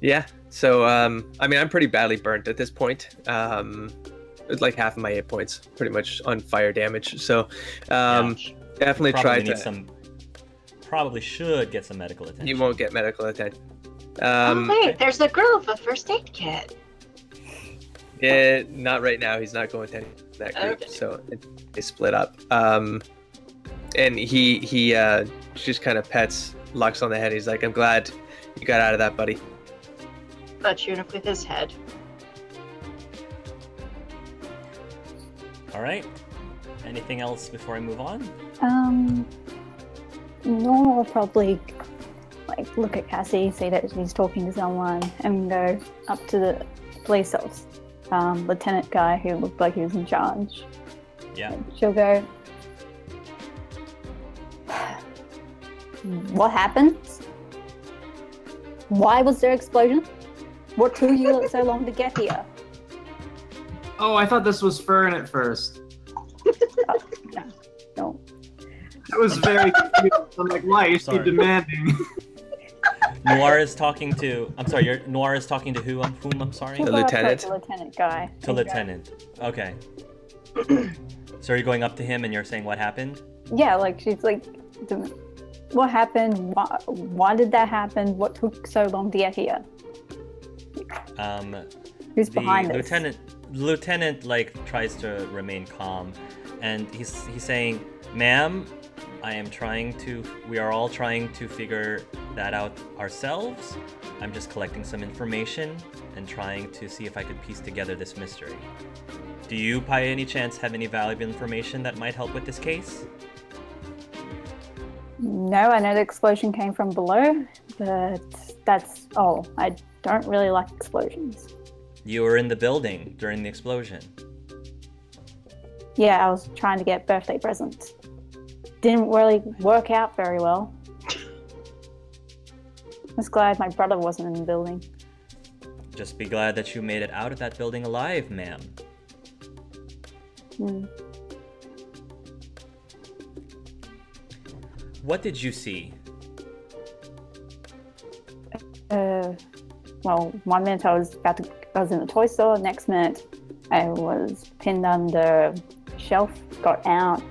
Yeah. So, I mean, I'm pretty badly burnt at this point. It's like half of my hit points, pretty much on fire damage. So, Yeah. definitely try to. Probably should get some medical attention. You won't get medical attention. Oh wait, there's a grove, a first aid kit. Yeah, not right now. He's not going to that group, Okay. so they split up. And he just kind of pets Lux on the head. He's like, "I'm glad you got out of that, buddy." But tune up with his head. All right. Anything else before I move on? No, I'll probably like look at Cassie, see that he's talking to someone, and go up to the police officer, lieutenant guy who looked like he was in charge. Yeah. And she'll go, "What happened? Why was there explosion? What took you so long to get here?" Oh, I thought this was Fern at first. No. I was very confused. I'm like, why is she demanding? Noir is talking to. I'm sorry. Noir is talking to who? Whom? I'm sorry. The lieutenant. The lieutenant guy. To lieutenant. Okay. So are you going up to him and you're saying what happened? Yeah, like she's like, "What happened? Why did that happen? What took so long to get here?" Who's behind this? Lieutenant like tries to remain calm, and he's saying, "Ma'am, we are all trying to figure that out ourselves. I'm just collecting some information and trying to see if I could piece together this mystery. Do you, by any chance, have any valuable information that might help with this case?" No, I know the explosion came from below, but that's all. I don't really like explosions. You were in the building during the explosion. Yeah, I was trying to get birthday presents. Didn't really work out very well. I was glad my brother wasn't in the building. Just be glad that you made it out of that building alive, ma'am. What did you see? Well, 1 minute I was in the toy store. Next minute, I was pinned under a shelf, got out.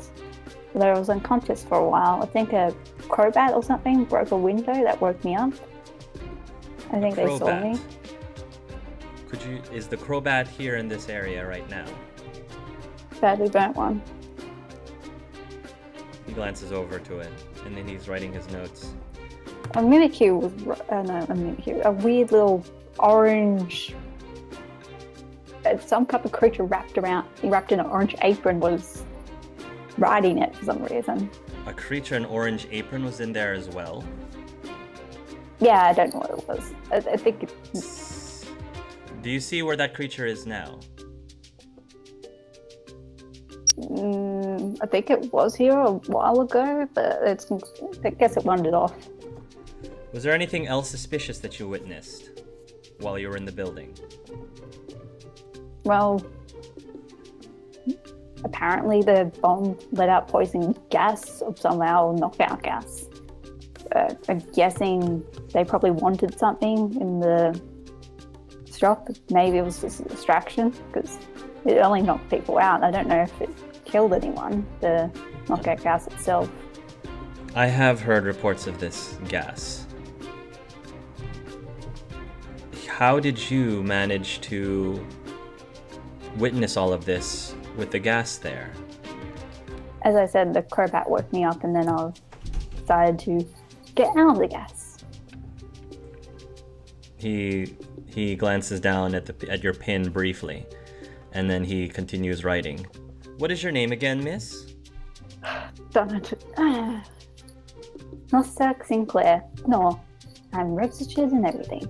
Although I was unconscious for a while. I think a crowbat or something broke a window that woke me up. I think they saw me. Is the crowbat here in this area right now? Badly burnt one. He glances over to it, and then he's writing his notes. A Mimikyu was a weird little orange, some type of creature wrapped in an orange apron was riding it for some reason. A creature in orange apron was in there as well? Yeah, I don't know what it was. I think Do you see where that creature is now? I think it was here a while ago, but I guess it wandered off. Was there anything else suspicious that you witnessed while you were in the building? Well, apparently the bomb let out poison gas or somehow knockout gas. I'm guessing they probably wanted something in the shop. Maybe it was just a distraction because it only knocked people out. I don't know if it killed anyone, the knockout gas itself. I have heard reports of this gas. How did you manage to witness all of this with the gas there? As I said, the crowbat woke me up and then I decided to get out of the gas. He glances down at your pin briefly, and then he continues writing. What is your name again, miss? Nosta Sinclair. No, I'm registered and everything.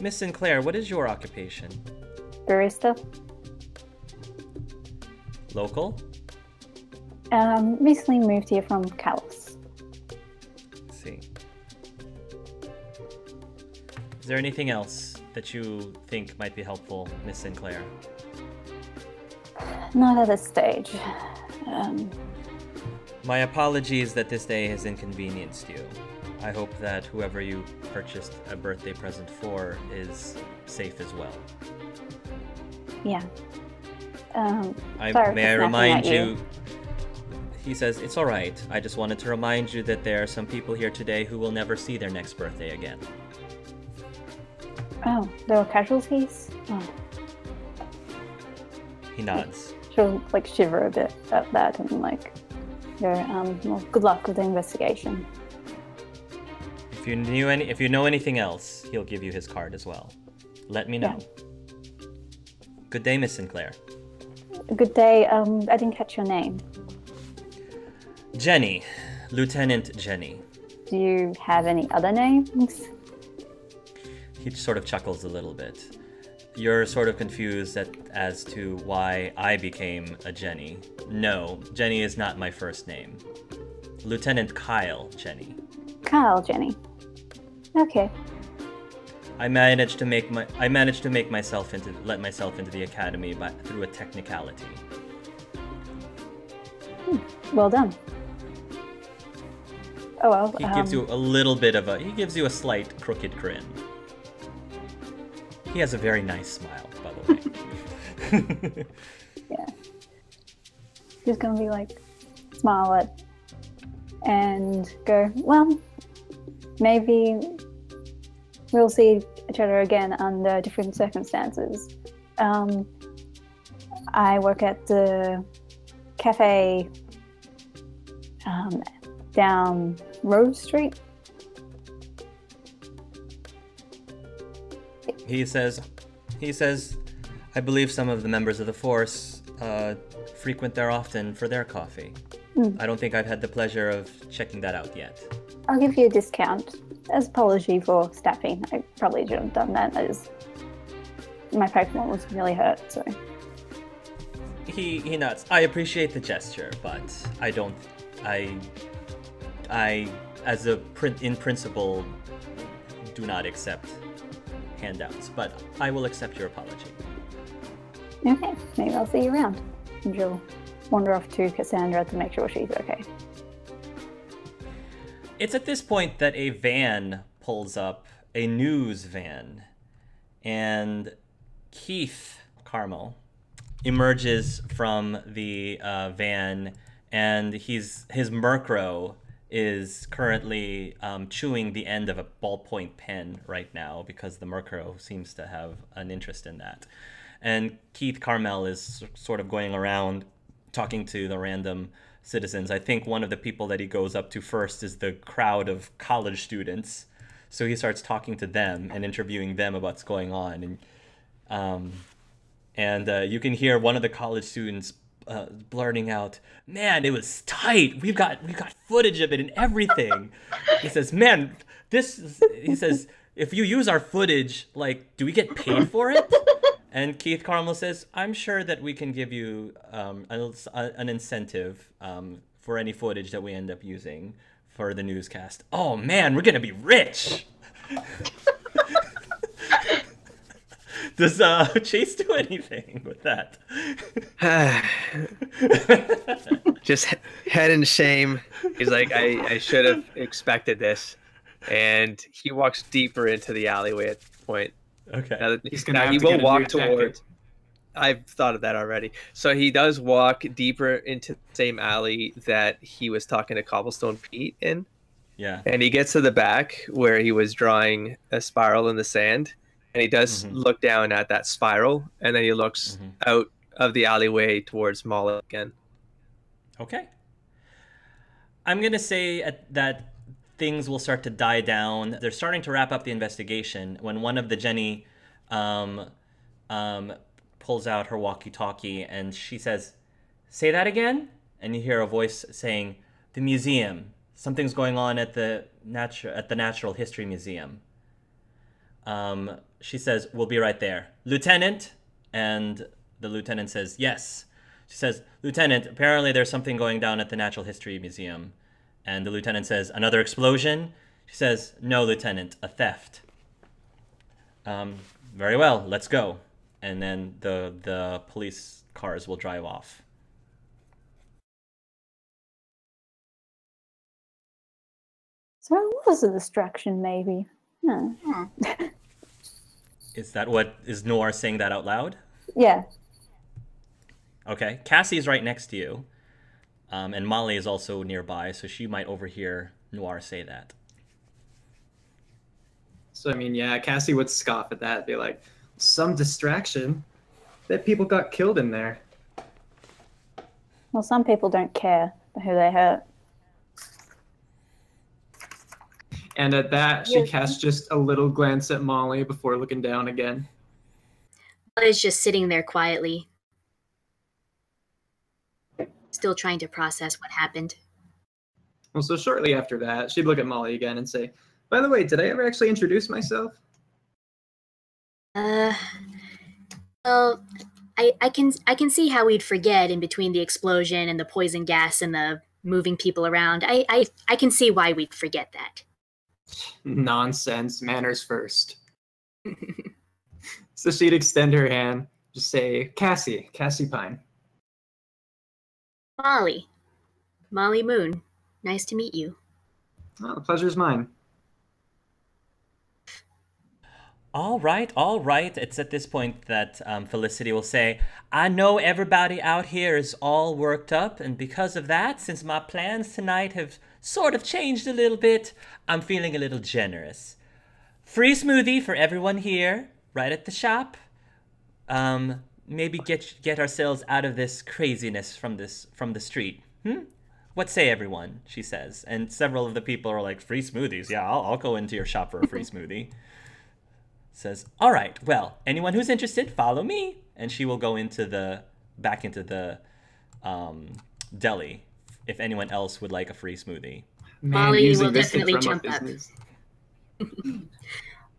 Miss Sinclair, what is your occupation? Barista. Local? Recently moved here from Callus. Let's see. Is there anything else that you think might be helpful, Miss Sinclair? Not at this stage. My apologies that this day has inconvenienced you. I hope that whoever you purchased a birthday present for is safe as well. Yeah. May I snapping remind at you? He says, it's all right. I just wanted to remind you that there are some people here today who will never see their next birthday again. Oh, there were casualties? Oh. He nods. She'll like shiver a bit at that and like go, well, good luck with the investigation. If you know anything else, he'll give you his card as well. Let me know. Yeah. Good day, Miss Sinclair. Good day. I didn't catch your name. Jenny. Lieutenant Jenny. Do you have any other names? He sort of chuckles a little bit. You're sort of confused as to why I became a Jenny. No, Jenny is not my first name. Lieutenant Kyle Jenny. Kyle Jenny. Okay. I managed to let myself into the academy through a technicality. Well done. Oh well. He gives you a slight crooked grin. He has a very nice smile, by the way. Yeah. He's gonna be like, smile at, and go, well, maybe we'll see each other again under different circumstances. I work at the cafe down Rose Street. He says, I believe some of the members of the force frequent there often for their coffee. I don't think I've had the pleasure of checking that out yet. I'll give you a discount as apology for staffing. I probably should have done that as my pokemon was really hurt, so. He nods. I appreciate the gesture, but I as in principle do not accept handouts, but I will accept your apology. Okay, maybe I'll see you around. And you'll wander off to Cassandra to make sure she's okay. It's at this point that a van pulls up, a news van, and Keith Carmel emerges from the van, and his Murkrow is currently chewing the end of a ballpoint pen right now because the Murkrow seems to have an interest in that. And Keith Carmel is sort of going around talking to the random citizens. I think one of the people that he goes up to first is the crowd of college students. So he starts talking to them and interviewing them about what's going on. And you can hear one of the college students blurting out, "Man, it was tight. We've got footage of it and everything." He says, "Man, he says, if you use our footage, like, do we get paid for it?" And Keith Carmel says, "I'm sure that we can give you an incentive for any footage that we end up using for the newscast." Oh man, we're gonna be rich. Does Chase do anything with that? Just head in shame. He's like, I should have expected this. And he walks deeper into the alleyway at this point. Okay. He will walk towards. I've thought of that already. So he does walk deeper into the same alley that he was talking to Cobblestone Pete in. Yeah. And he gets to the back where he was drawing a spiral in the sand. And he does look down at that spiral, and then he looks out of the alleyway towards Molly again. Okay. I'm going to say that things will start to die down. They're starting to wrap up the investigation when one of the Jenny pulls out her walkie-talkie, and she says, "Say that again?" And you hear a voice saying, "The museum. Something's going on at the Natural History Museum." She says, "We'll be right there. Lieutenant?" And the lieutenant says, "Yes." She says, "Lieutenant, apparently there's something going down at the Natural History Museum." And the lieutenant says, "Another explosion?" She says, "No, Lieutenant, a theft." Very well, let's go. And then the police cars will drive off. So So it was a distraction, maybe. Huh. Is that what is Noir saying that out loud? Yeah. Okay. Cassie is right next to you. And Molly is also nearby, so she might overhear Noir say that. So, I mean, yeah, Cassie would scoff at that, be like, some distraction? That people got killed in there. Well, some people don't care who they hurt. And at that, she casts just a little glance at Molly before looking down again. Molly's just sitting there quietly, still trying to process what happened. Well, so shortly after that, she'd look at Molly again and say, by the way, did I ever actually introduce myself? Well, I can see how we'd forget in between the explosion and the poison gas and the moving people around. I can see why we'd forget that. Nonsense. Manners first. So she'd extend her hand, just say, Cassie Pine. Molly Moon. Nice to meet you. Oh, the pleasure's mine. All right. It's at this point that Felicity will say, I know everybody out here is all worked up, and because of that, since my plans tonight have sort of changed a little bit, I'm feeling a little generous. Free smoothie for everyone here, right at the shop. Maybe get ourselves out of this craziness from the street. What say, everyone? She says, and several of the people are like, free smoothies? Yeah, I'll go into your shop for a free smoothie. Says, all right, well, anyone who's interested, follow me. And she will go back into the deli if anyone else would like a free smoothie. Molly will definitely jump up.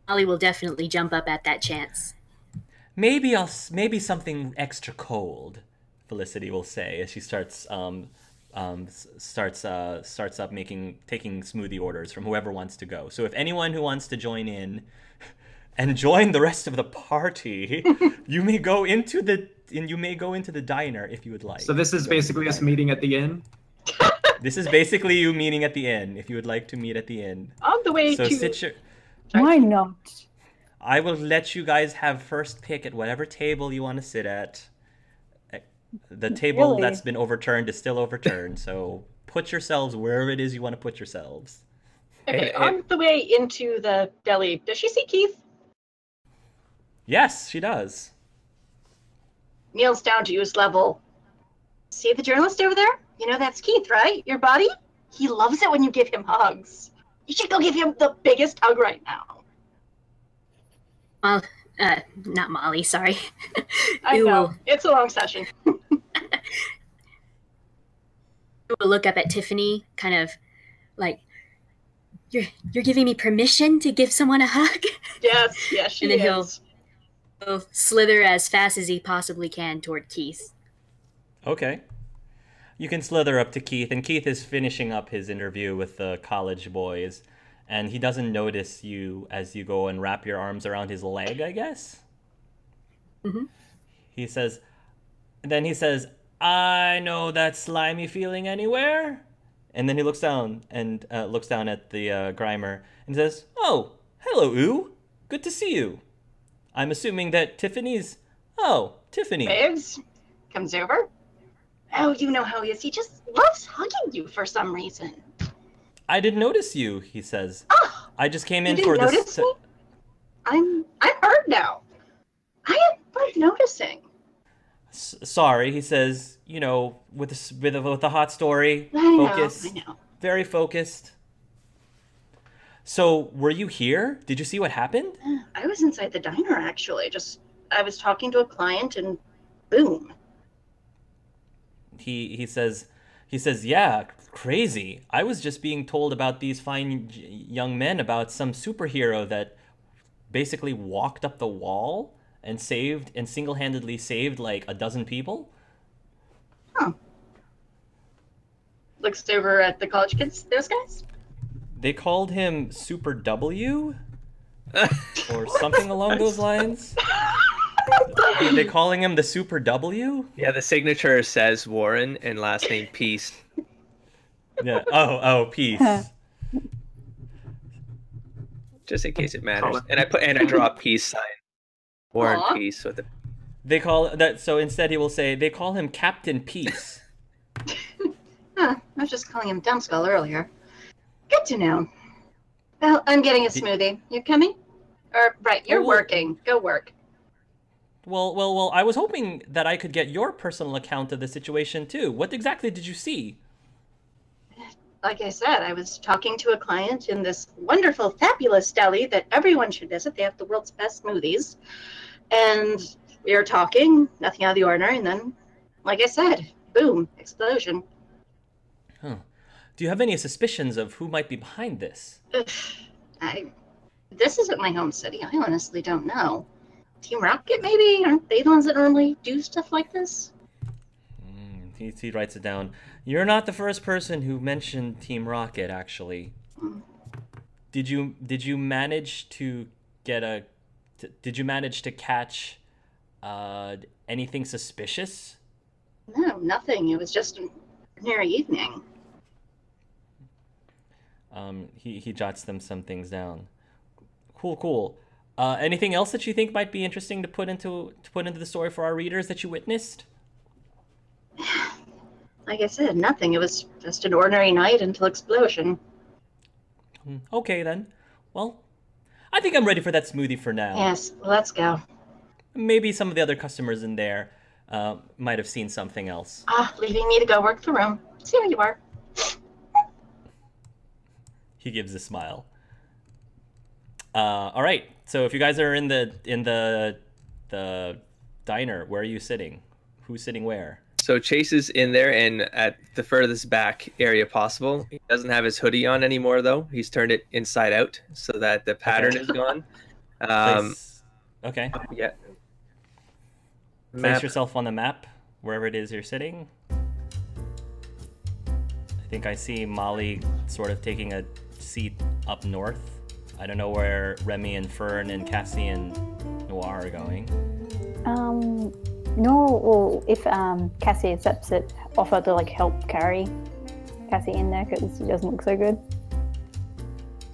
Molly will definitely jump up at that chance. Maybe something extra cold, Felicity will say as she starts up taking smoothie orders from whoever wants to go. So if anyone who wants to join in and join the rest of the party, you may go into the diner if you would like. So this is basically us meeting at the inn? This is basically you meeting at the inn, if you would like to meet at the inn. On the way to... Why not? I will let you guys have first pick at whatever table you want to sit at. The table that's been overturned is still overturned, so put yourselves wherever it is you want to put yourselves. Okay, on the way into the deli, does she see Keith? Yes, she does. Kneels down to use level. See the journalist over there? You know that's Keith, right? Your buddy? He loves it when you give him hugs. You should go give him the biggest hug right now. Well, not Molly, sorry. I know. It's a long session. We'll look up at Tiffany, kind of like, you're giving me permission to give someone a hug? Yes, she and then he'll slither as fast as he possibly can toward Keith. Okay. You can slither up to Keith, and Keith is finishing up his interview with the college boys, and he doesn't notice you as you go and wrap your arms around his leg, I guess? Mm-hmm. He says, I know that slimy feeling anywhere. And then he looks down at the Grimer and says, oh, hello, Ooh. Good to see you. I'm assuming that Tiffany's... Oh, Tiffany. Waves comes over. Oh, you know how he is. He just loves hugging you for some reason. I didn't notice you, he says. Oh, I just came in you for didn't this. Notice me? I'm hurt now. I am like noticing. Sorry, he says, with the hot story. I know. Very focused. So, were you here? Did you see what happened? I was inside the diner, actually. I was talking to a client and boom. He says, yeah, crazy. I was just being told about these fine young men about some superhero that basically walked up the wall and single-handedly saved like a dozen people. Huh. Looks over at the college kids, those guys? They called him Super W or something along those lines. Are they calling him the Super W? Yeah, the signature says Warren and last name Peace. Yeah. Oh, Peace. just in case it matters. And I draw a peace sign, War and Aw. Peace with the. They call that. So instead, he will say they call him Captain Peace. Huh, I was just calling him Dumbskull earlier. Good to know. Well, I'm getting a smoothie. You coming? Or, right, you're working. Go work. Well. I was hoping that I could get your personal account of the situation too. What exactly did you see? Like I said, I was talking to a client in this wonderful, fabulous deli that everyone should visit. They have the world's best smoothies. And we were talking, nothing out of the ordinary, and then, like I said, boom, explosion. Huh. Do you have any suspicions of who might be behind this? This isn't my home city. I honestly don't know. Team Rocket, maybe? Aren't they the ones that normally do stuff like this? He writes it down. You're not the first person who mentioned Team Rocket, actually. Did you manage to get did you manage to catch anything suspicious? No, nothing. It was just an ordinary evening. He jots some things down. Cool. Anything else that you think might be interesting to put into the story for our readers that you witnessed? Like I said, nothing. It was just an ordinary night until explosion. Okay, then. Well, I think I'm ready for that smoothie for now. Yes, let's go. Maybe some of the other customers in there might have seen something else. Leaving me to go work the room. See how you are. He gives a smile. All right. So if you guys are in the diner, where are you sitting? Who's sitting where? So Chase is in there and at the furthest back area possible. He doesn't have his hoodie on anymore, though. He's turned it inside out so that the pattern is gone. Okay. Yeah. Place yourself on the map, wherever it is you're sitting. I think I see Molly sort of taking a seat up north. I don't know where Remy and Fern and Cassie and Noir are going. No, well, if Cassie accepts it, offer to help carry Cassie in there because she doesn't look so good.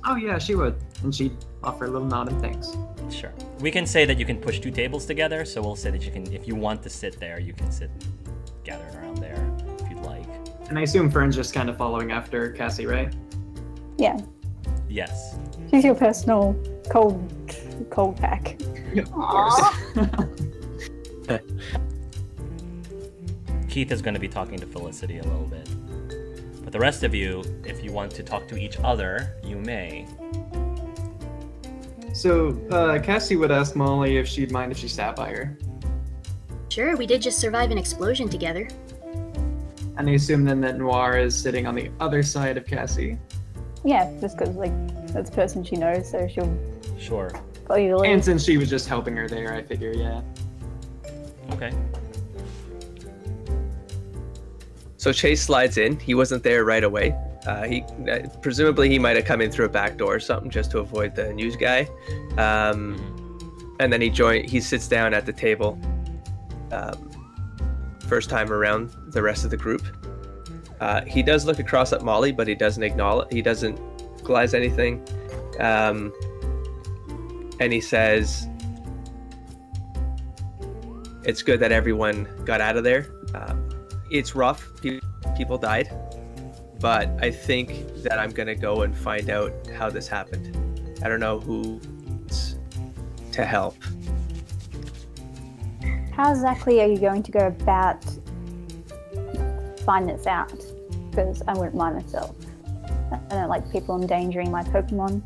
Oh yeah, she would, and she'd offer a little nod and thanks. Sure. We can say that you can push 2 tables together, so we'll say that you can, if you want to sit there, you can sit gathered around there if you'd like. And I assume Fern's just kind of following after Cassie, right? Yeah. Yes. She's your personal cold pack. Of course. Keith is going to be talking to Felicity a little bit. But the rest of you, if you want to talk to each other, you may. So, Cassie would ask Molly if she'd mind if she sat by her. Sure, we did just survive an explosion together. And I assume then that Noir is sitting on the other side of Cassie. Yeah, just because that's the person she knows, so she'll Sure. probably leave. And since she was just helping her there, I figure, yeah. Okay. So Chase slides in. He wasn't there right away. Presumably he might have come in through a back door or something just to avoid the news guy. And then he sits down at the table. First time around the rest of the group. He does look across at Molly, but he doesn't acknowledge. He doesn't vocalize anything. And he says, "It's good that everyone got out of there. It's rough. People died, but I think that I'm gonna go and find out how this happened. I don't know who to help." How exactly are you going to go about finding this out? Because I wouldn't mind myself. I don't like people endangering my Pokemon.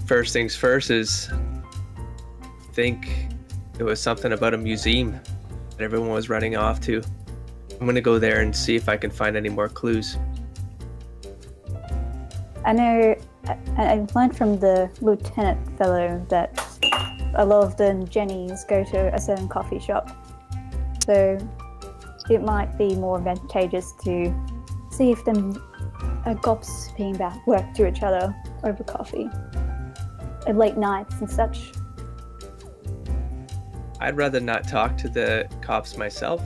First things first is, I think it was something about a museum that everyone was running off to. I'm gonna go there and see if I can find any more clues. I know I've learned from the lieutenant fellow that a lot of the Jennies go to a certain coffee shop. So it might be more advantageous to see if them gops being work to each other over coffee at late nights and such. I'd rather not talk to the cops myself.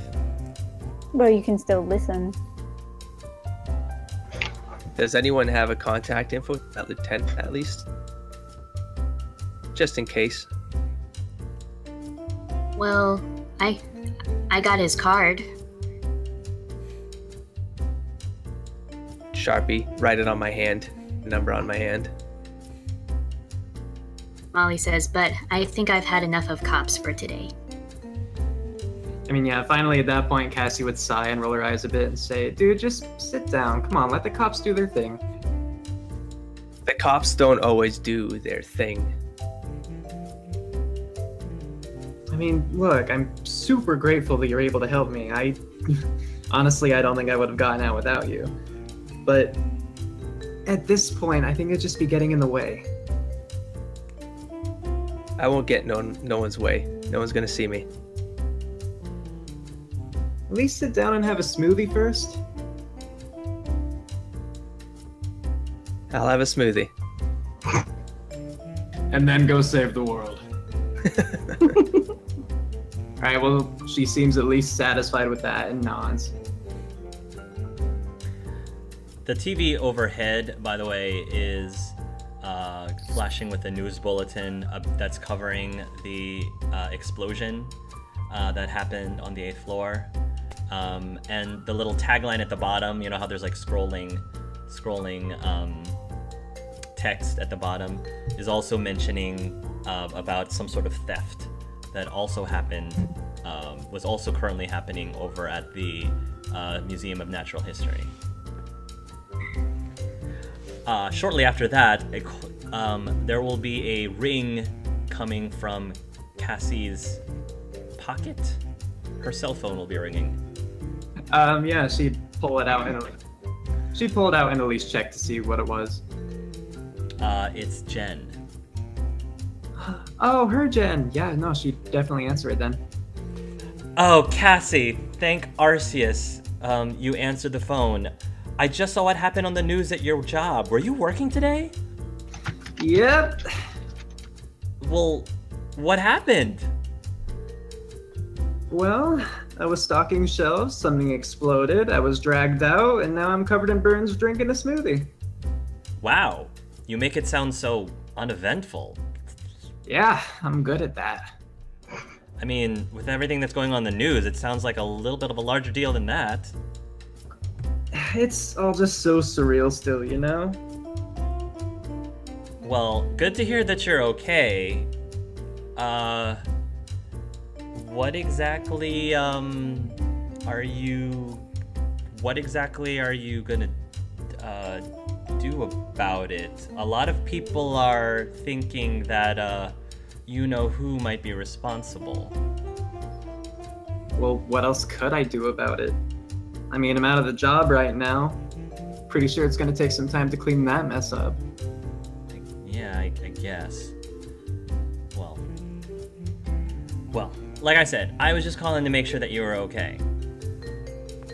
Well, you can still listen. Does anyone have a contact info with that lieutenant at least? Just in case. Well, I got his card. Sharpie, write it on my hand. Number on my hand. Molly says, but I think I've had enough of cops for today. I mean, yeah, finally at that point, Cassie would sigh and roll her eyes a bit and say, dude, just sit down. Come on, let the cops do their thing. The cops don't always do their thing. I mean, look, I'm super grateful that you're able to help me. Honestly, I don't think I would have gotten out without you. But at this point, I think it'd just be getting in the way. I won't get no one's way. No one's gonna see me. At least sit down and have a smoothie first. I'll have a smoothie. And then go save the world. Alright, well, she seems at least satisfied with that and nods. The TV overhead, by the way, is flashing with a news bulletin that's covering the explosion that happened on the 8th floor. And the little tagline at the bottom, you know how there's like scrolling text at the bottom, is also mentioning about some sort of theft that also happened, was also currently happening over at the Museum of Natural History. Shortly after that, there will be a ring coming from Cassie's pocket. Her cell phone will be ringing. Yeah, she'd pull it out and at least check to see what it was. It's Jen. Oh, her Jen. Yeah, no, she'd definitely answer it then. Oh, Cassie, thank Arceus. You answered the phone. I just saw what happened on the news at your job. Were you working today? Yep. Well, what happened? Well, I was stocking shelves, something exploded, I was dragged out, and now I'm covered in burns drinking a smoothie. Wow, you make it sound so uneventful. Yeah, I'm good at that. I mean, with everything that's going on in the news, it sounds like a little bit of a larger deal than that. It's all just so surreal still, you know? Well, good to hear that you're okay. What exactly are you gonna do about it? A lot of people are thinking that you know who might be responsible. Well, what else could I do about it? I mean, I'm out of the job right now. Pretty sure it's gonna take some time to clean that mess up. Yeah, I guess. Well, like I said, I was just calling to make sure that you were okay.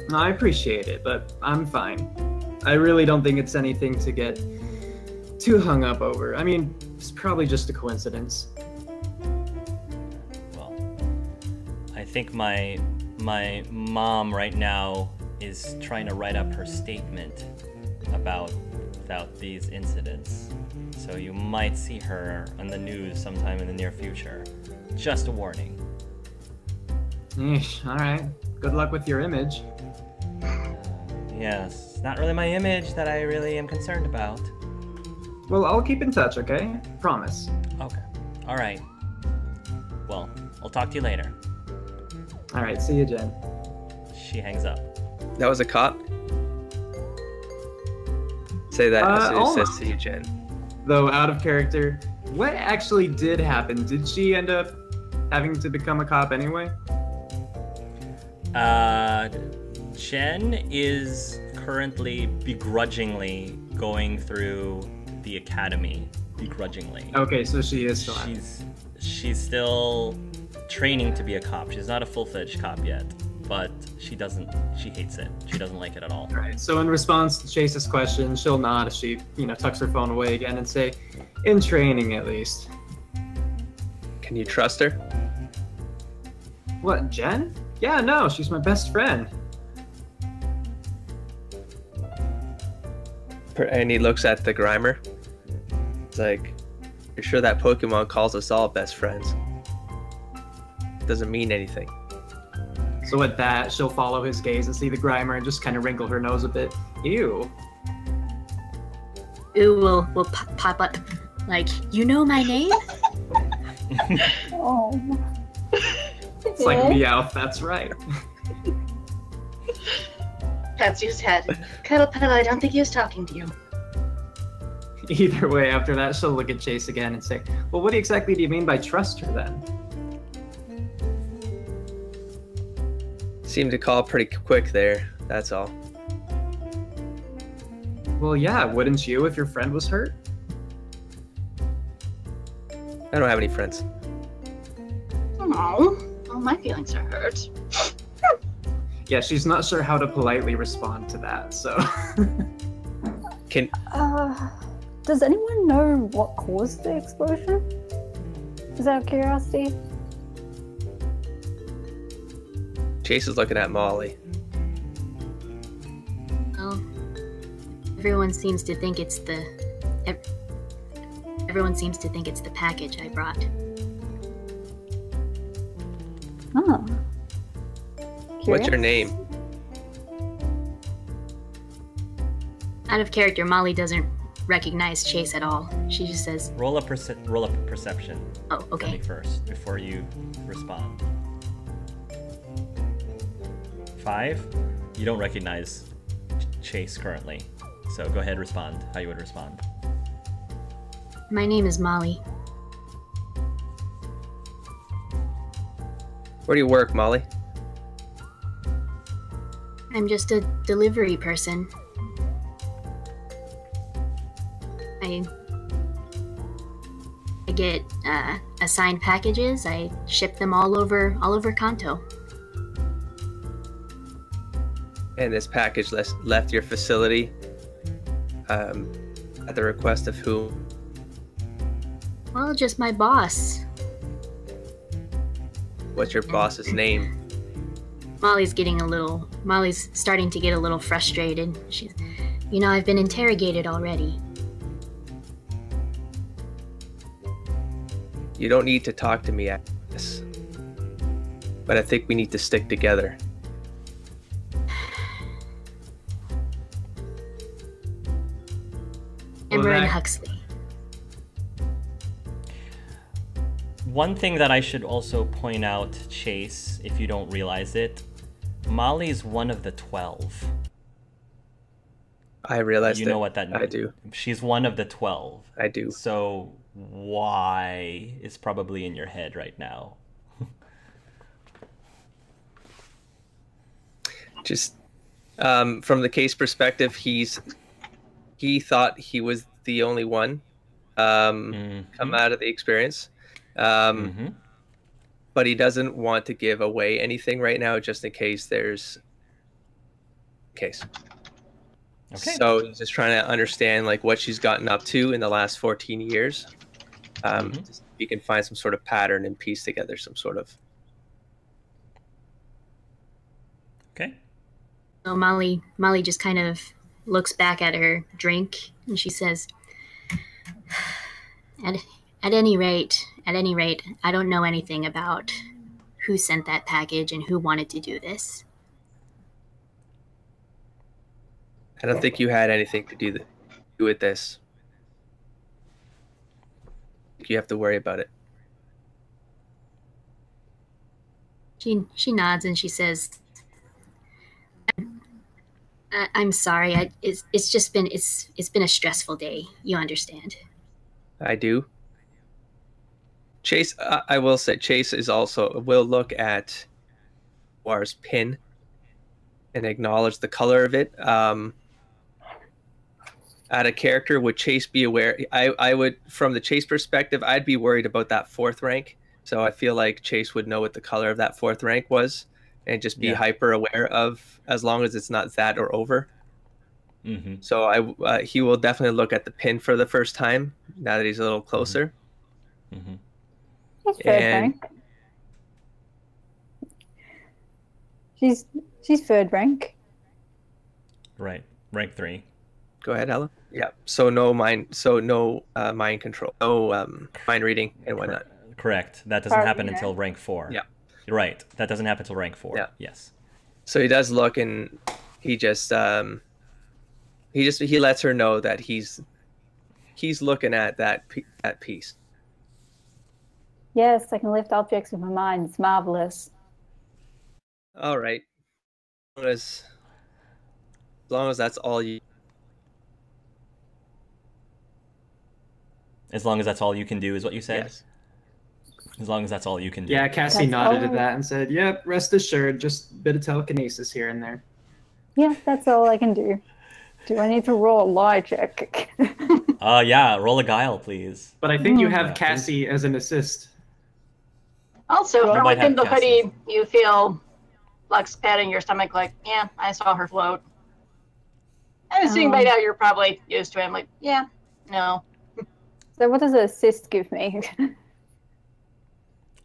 No, I appreciate it, but I'm fine. I really don't think it's anything to get too hung up over. I mean, it's probably just a coincidence. Well, I think my mom right now is trying to write up her statement about these incidents. So you might see her on the news sometime in the near future. Just a warning. Yeesh, alright. Good luck with your image. Yes, it's not really my image that I really am concerned about. Well, I'll keep in touch, okay? Promise. Okay. Alright. Well, I'll talk to you later. Alright, see you, Jen. She hangs up. That was a cop? Say that as soon as it says almost. to you, Jen. Though, out of character, what actually did happen? Did she end up having to become a cop anyway? Jen is currently begrudgingly going through the academy. Begrudgingly. Okay, so she is still She's still training to be a cop. She's not a full-fledged cop yet, but she hates it. She doesn't like it at all. Right. So in response to Chase's question, she'll nod as she, tucks her phone away again and say, in training at least. Can you trust her? What, Jen? Yeah, no, she's my best friend. And he looks at the Grimer. It's like, you're sure that Pokemon calls us all best friends? Doesn't mean anything. So at that, she'll follow his gaze and see the Grimer and just kind of wrinkle her nose a bit. Ew. Ooh will pop up like, you know my name? Oh. It's like Meowth, that's right. Pats his head. Cuddle, I don't think he was talking to you. Either way, after that, she'll look at Chase again and say, well, what exactly do you mean by trust her then? Seemed to call pretty quick there, that's all. Well, yeah, wouldn't you if your friend was hurt? I don't have any friends. Oh, well, my feelings are hurt. Yeah, she's not sure how to politely respond to that, so... Can Does anyone know what caused the explosion? Is out of curiosity? Chase is looking at Molly. Well, everyone seems to think it's the package I brought. Oh. What's your Curious? name? Out of character, Molly doesn't recognize Chase at all. She just says, Roll a perception "Oh, for me okay." first before you respond. 5. You don't recognize Chase currently, so go ahead, respond how you would respond. My name is Molly. Where do you work, Molly? I'm just a delivery person. I get assigned packages. I ship them all over Kanto. And this package left your facility at the request of whom? Well, just my boss. What's your boss's name? Molly's starting to get a little frustrated. She's, I've been interrogated already. You don't need to talk to me after this. But I think we need to stick together. Ember and Huxley. One thing that I should also point out, Chase, if you don't realize it, Molly's one of the 12. I realized You know what that means? I do. She's one of the 12. I do. So why is probably in your head right now? Just from the case perspective, he thought he was the only one come out of the experience. But he doesn't want to give away anything right now, just in case there's case. Okay. So he's just trying to understand like what she's gotten up to in the last 14 years. You can find some sort of pattern and piece together some sort of. Okay. So Molly just kind of looks back at her drink and she says, At any rate, I don't know anything about who sent that package and who wanted to do this. I don't think you had anything to do with this. You have to worry about it. She nods and she says, "I'm sorry. It's been a stressful day. You understand." I do. Chase, I will say, Chase will look at War's pin and acknowledge the color of it. Out of character, would Chase be aware? I would, from the Chase perspective, I'd be worried about that 4th rank. So I feel like Chase would know what the color of that 4th rank was and just be hyper aware of, as long as it's not that or over. So he will definitely look at the pin for the first time now that he's a little closer. That's third rank. She's third rank. Right. Rank 3. Go ahead, Ella. Yeah. So no mind control, no mind reading and whatnot. Correct. That doesn't happen yeah. until rank 4. Yeah. You're right. That doesn't happen until rank 4. Yeah. Yes. So he does look, and he just he lets her know that he's looking at that piece. Yes, I can lift objects with my mind. It's marvelous. All right. As long as that's all you. As long as that's all you can do, is what you said? Yes. As long as that's all you can do. Yeah, Cassie That's nodded all. at that and said, "Yep, rest assured, just a bit of telekinesis here and there." Yeah, that's all I can do. Do I need to roll a lie check? Yeah, roll a guile, please. But I think you Yeah, have Cassie as an assist. Also, You from might within have the hoodie, Cassie's. you feel Lux patting your stomach like, yeah, I saw her float. I'm assuming by now you're probably used to it. I'm like, yeah, no. So what does an assist give me?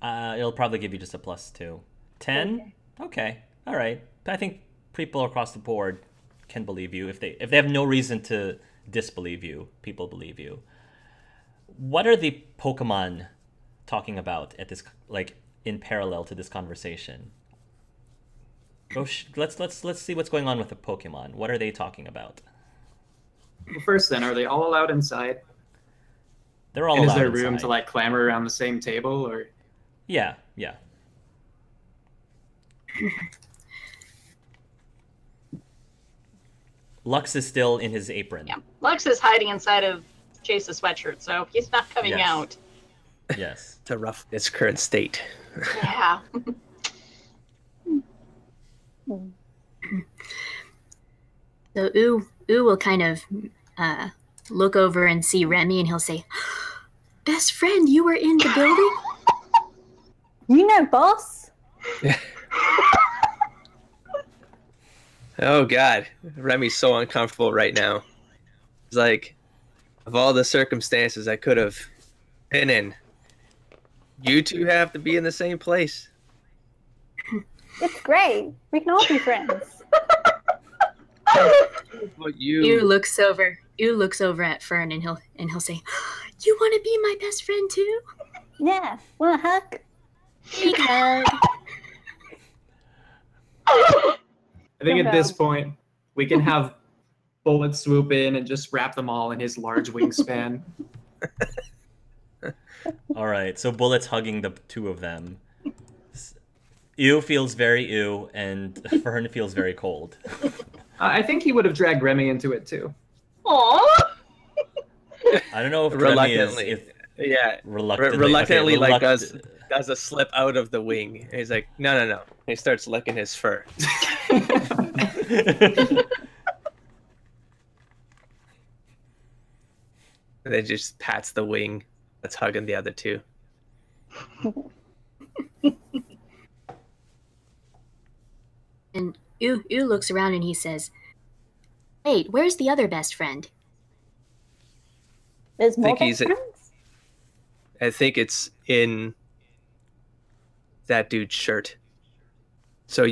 It'll probably give you just a +2. 10? Okay. All right. I think people across the board can believe you. If they have no reason to disbelieve you, people believe you. What are the Pokemon talking about at this, like, in parallel to this conversation? Let's see what's going on with the Pokemon. What are they talking about? Well, first then, are they all allowed inside? They're all And is allowed there room inside. to like clamor around the same table, or? Yeah. Lux is still in his apron. Yeah. Lux is hiding inside of Chase's sweatshirt, so he's not coming Yes. out. Yes. To rough its current state. Yeah. So Ooh will kind of look over and see Remy, and he'll say, "Best friend, you were in the building?" You know, boss. Oh God, Remy's so uncomfortable right now. It's like, of all the circumstances I could have been in, you two have to be in the same place. It's great. We can all be friends. But Ooh looks over at Fern, and he'll say, "You want to be my best friend too?" Yeah. Want a hug? Big hug. I think at this point we can have Bullet swoop in and just wrap them all in his large wingspan. All right. So Bullet's hugging the two of them. Ew feels very ew, and Fern feels very cold. I think he would have dragged Remy into it too. Aww. I don't know if Reluctantly. Remy is Yeah, reluctantly. reluctantly, Okay, like does a slip out of the wing. And he's like, no. He starts licking his fur. And then just pats the wing that's hugging the other two. And Ooh looks around and he says, "Wait, where's the other best friend?" There's more think he's best friends? I think it's in that dude's shirt. So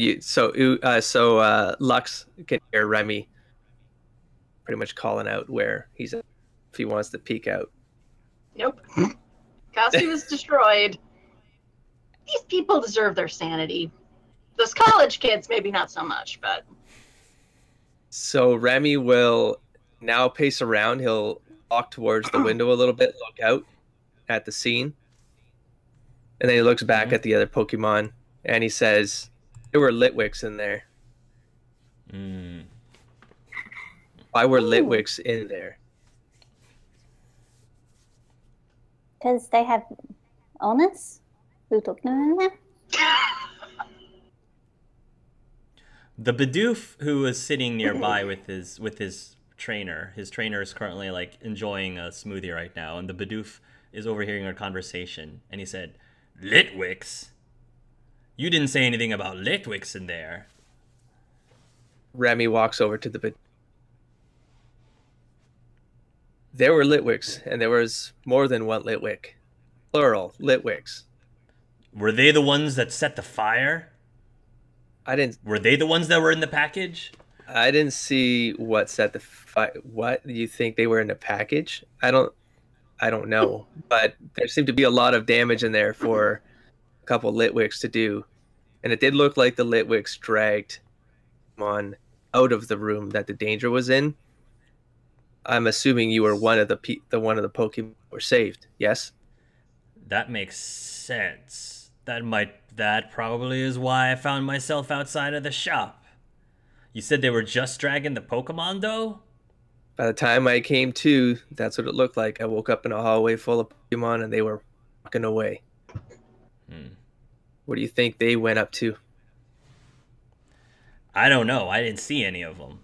Lux can hear Remy pretty much calling out where he's at if he wants to peek out. Nope. Costume is destroyed. These people deserve their sanity. Those college kids, maybe not so much, but So Remy will now pace around. He'll walk towards the window a little bit, look out at the scene. And then he looks back at the other Pokemon and he says, "There were Litwicks in there. Why were Litwicks in there?" Because they have honors? Who's talking about that? The Bidoof, who is sitting nearby with his trainer. His trainer is currently like enjoying a smoothie right now, and the Bidoof is overhearing our conversation, and he said, "Litwicks? You didn't say anything about Litwicks in there." Remy walks over to the bed. There were Litwicks, and there was more than one Litwick. Plural, Litwicks. Were they the ones that set the fire? I didn't. Were they the ones that were in the package? I didn't see what set the what do you think they were in the package? I don't know, but there seemed to be a lot of damage in there for a couple Litwicks to do, and it did look like the Litwicks dragged on out of the room that the danger was in. I'm assuming you were one of the one of the Pokemon were saved. Yes. That makes sense. That probably is why I found myself outside of the shop. You said they were just dragging the Pokemon though? By the time I came to, that's what it looked like. I woke up in a hallway full of Pokemon, and they were walking away. What do you think they went up to? I don't know. I didn't see any of them.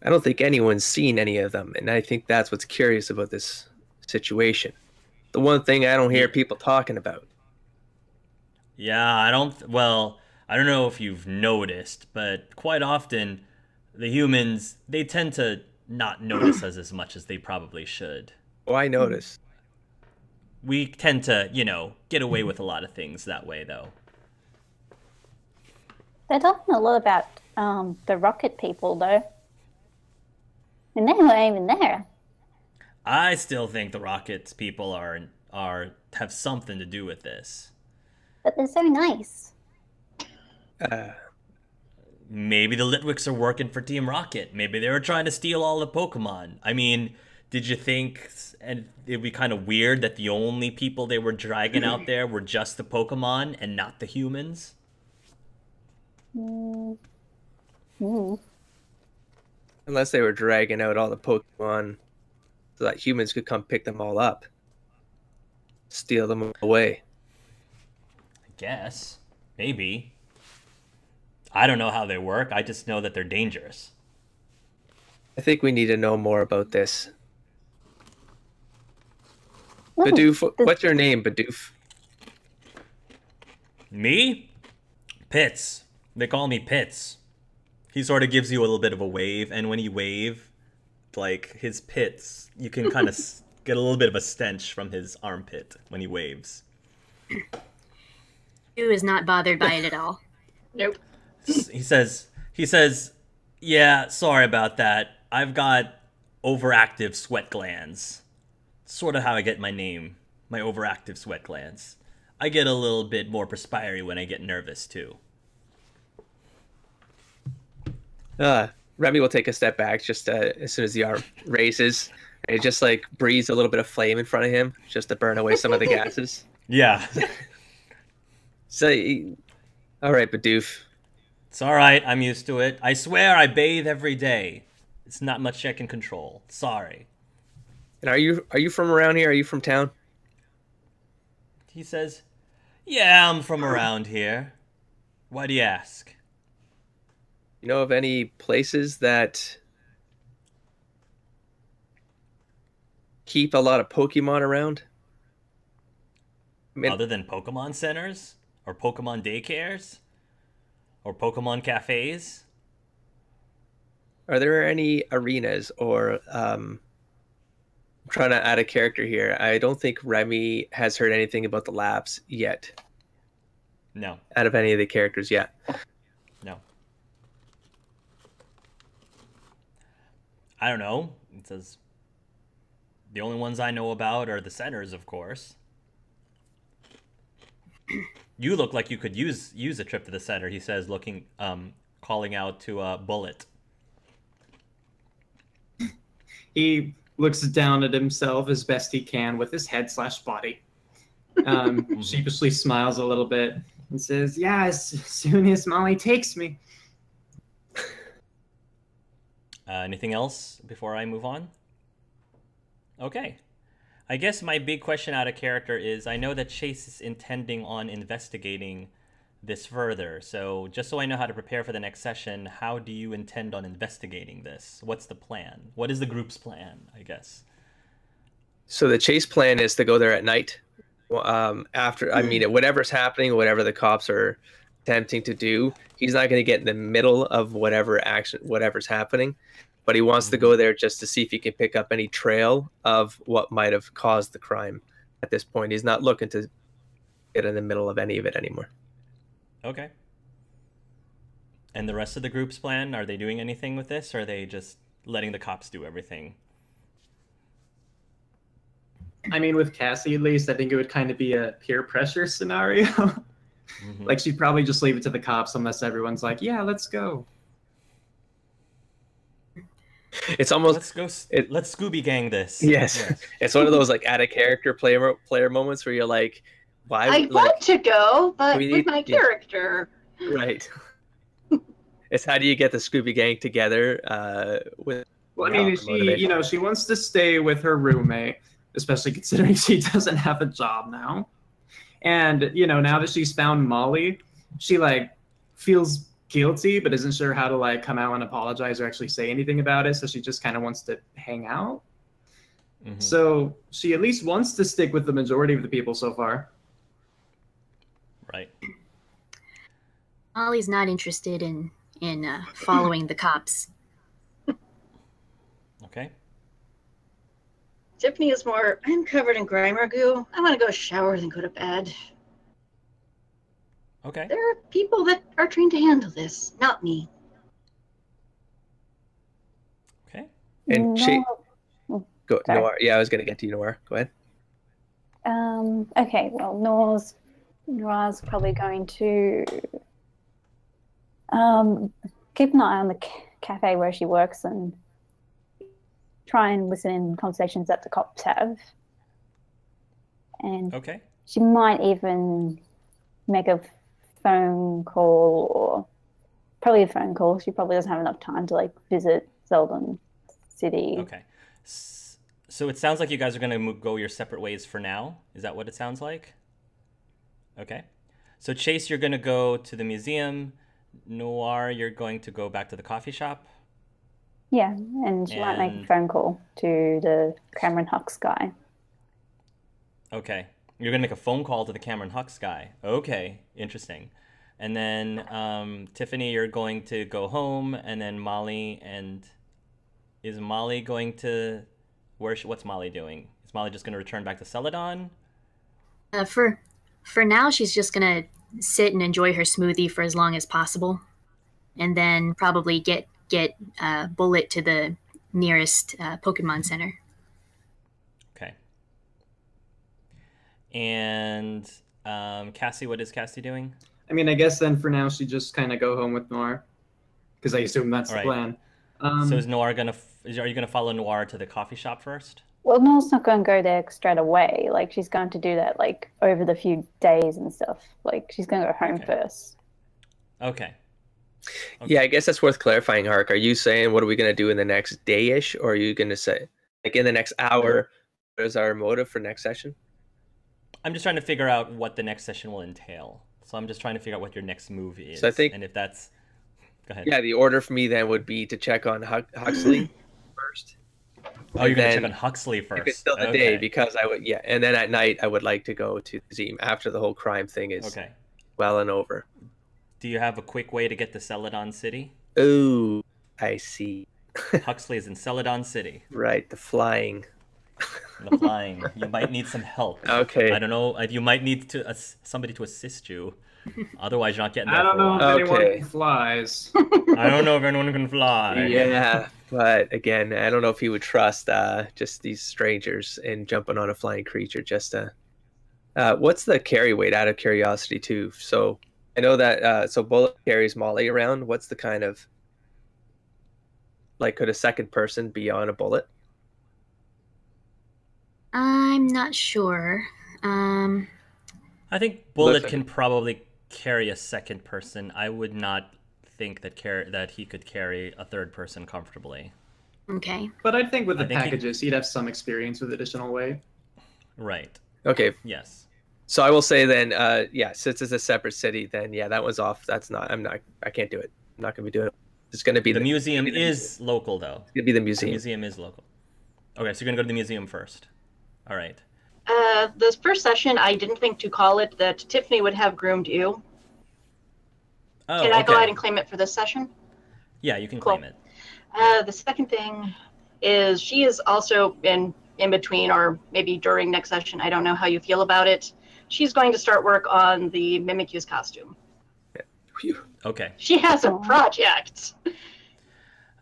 I don't think anyone's seen any of them, and I think that's what's curious about this situation. The one thing I don't hear people talking about. Yeah, I don't. Well, I don't know if you've noticed, but quite often, the humans they tend to not notice us as much as they probably should. Oh, I noticed. We tend to, get away with a lot of things that way, though. They're talking a lot about the rocket people, though. And they weren't even there. I still think the Rockets people have something to do with this. But they're so nice. Maybe the Litwicks are working for Team Rocket. Maybe they were trying to steal all the Pokemon. I mean, did you think and it'd be kind of weird that the only people they were dragging out there were just the Pokemon and not the humans? Unless they were dragging out all the Pokemon so that humans could come pick them all up. Steal them away. I guess. Maybe. I don't know how they work. I just know that they're dangerous. I think we need to know more about this. Ooh, Bidoof, what's your name, Bidoof? Me? Pitts. They call me Pitts. He sort of gives you a little bit of a wave, and when he wave, like his pits, you can kind of get a little bit of a stench from his armpit when he waves. Who is not bothered by it at all. Nope. He says, yeah, sorry about that. I've got overactive sweat glands. Sort of how I get my name, my overactive sweat glands. I get a little bit more perspiry when I get nervous, too. Remy will take a step back just as soon as the arm raises. And it just like breathes a little bit of flame in front of him just to burn away some of the gases. Yeah. So, all right, Bidoof. It's all right. I'm used to it. I swear I bathe every day. It's not much I can control. Sorry. And are you from around here? Are you from town? He says, yeah, I'm from around here. Why do you ask? You know of any places that keep a lot of Pokemon around? I mean, Other than Pokemon centers? Or Pokemon daycares? Or Pokemon cafes? are there any arenas or I'm trying to add a character here. I don't think Remy has heard anything about the labs yet. No. Out of any of the characters yet. No. I don't know. It says the only ones I know about are the centers, of course. You look like you could use a trip to the center, he says, looking calling out to Bullet. He looks down at himself as best he can with his head/body. Sheepishly smiles a little bit and says, yeah, as soon as Molly takes me. Anything else before I move on? Okay. I guess my big question out of character is, I know that Chase is intending on investigating this further, so just so I know how to prepare for the next session, how do you intend on investigating this? What's the plan? What is the group's plan, I guess? So the chase plan is to go there at night. After, I mean, whatever's happening, whatever the cops are attempting to do, he's not going to get in the middle of whatever's happening. But he wants to go there just to see if he can pick up any trail of what might have caused the crime at this point. He's not looking to get in the middle of any of it anymore. Okay. And the rest of the group's plan, are they doing anything with this, or are they just letting the cops do everything? I mean, with Cassie at least, I think it would kind of be a peer pressure scenario. Mhm. Like, she'd probably just leave it to the cops unless everyone's like, yeah, let's go. It's almost Let's go. it- Let's Scooby Gang this. yes. It's one of those like out of character player moments where you're like, why? I like, want to go, but we with need- my yeah. character. right. It's how do you get the Scooby Gang together with? Well, I Yeah, mean, motivation. she wants to stay with her roommate, especially considering she doesn't have a job now. And, now that she's found Molly, she, like, feels guilty, but isn't sure how to, like, come out and apologize or actually say anything about it, so she just kind of wants to hang out. Mhm. So she at least wants to stick with the majority of the people so far. Right. Molly's not interested in following the cops. Okay. Tiffany is more, I'm covered in grime goo. I want to go shower and go to bed. Okay. There are people that are trained to handle this, not me. Okay. And she go Sorry. Noir. Yeah, I was gonna get to you, Noir. Go ahead. Okay, well, Noir's probably going to keep an eye on the cafe where she works and try and listen in conversations that the cops have. And Okay. she might even make a phone call, or probably a phone call. She probably doesn't have enough time to like visit Zeldin City. Okay. So it sounds like you guys are going to go your separate ways for now. Is that what it sounds like? Okay. So Chase, you're going to go to the museum. Noir, you're going to go back to the coffee shop. Yeah, and she might make a And- phone call to the Cameron Hux guy. Okay. You're going to make a phone call to the Cameron Hux guy. Okay. Interesting. And then Tiffany, you're going to go home. And then Molly is Molly going to... What's Molly doing? Is Molly just going to return back to Celadon? For now, she's just gonna sit and enjoy her smoothie for as long as possible, and then probably get Bullet to the nearest Pokemon Center. Okay. And Cassie, what is Cassie doing? I mean, I guess then for now she just kind of go home with Noir, because I assume that's the Right. plan. So is Noir gonna? Are you gonna follow Noir to the coffee shop first? Well, Noel's not going to go there straight away. Like, she's going to do that, like, over the few days and stuff. Like, she's going to go home Okay. first. Okay. Yeah, I guess that's worth clarifying, Hark. Are you saying what are we gonna do in the next day-ish, or are you gonna say like in the next hour? What is our motive for next session? I'm just trying to figure out what the next session will entail. So I'm just trying to figure out what your next move is. So I think- and if that's... Go ahead. Yeah, the order for me then would be to check on Huxley first. Oh, you're going to then check on Huxley first. If it's still the Okay. day, because I would, yeah, and then at night I would like to go to the museum after the whole crime thing is Okay. well and over. Do you have a quick way to get to Celadon City? Oh, I see. Huxley is in Celadon City. Right, the flying. The flying. You might need some help. Okay. I don't know. You might need to somebody to assist you. Otherwise, you're not getting there I don't for a know if while. anyone Okay. flies. I don't know if anyone can fly. Yeah, but again, I don't know if he would trust just these strangers and jumping on a flying creature just to. What's the carry weight out of curiosity too? So I know that so Bullet carries Molly around. What's the kind of like could a second person be on a Bullet? I'm not sure. I think Bullet Listen. can probably carry a second person. I would not think that he could carry a third person comfortably. Okay. But I think with the I think he- packages, he'd have some experience with additional weight. Right. Okay, Yes. so I will say then, yeah, since it's a separate city, then yeah, that was off. That's not. I can't do it. I'm not gonna be doing it. It's gonna be The museum it's is local, though. gonna be the The museum. museum is local. Okay, so you're going to go to the museum first. All right. This first session, I didn't think to call it that Tiffany would have groomed you. Oh, Can I go okay. ahead and claim it for this session? Yeah, you can Cool. claim it. The second thing is she is also in between or maybe during next session. I don't know how you feel about it. She's going to start work on the Mimikyu's costume. Phew. Okay. She has a project.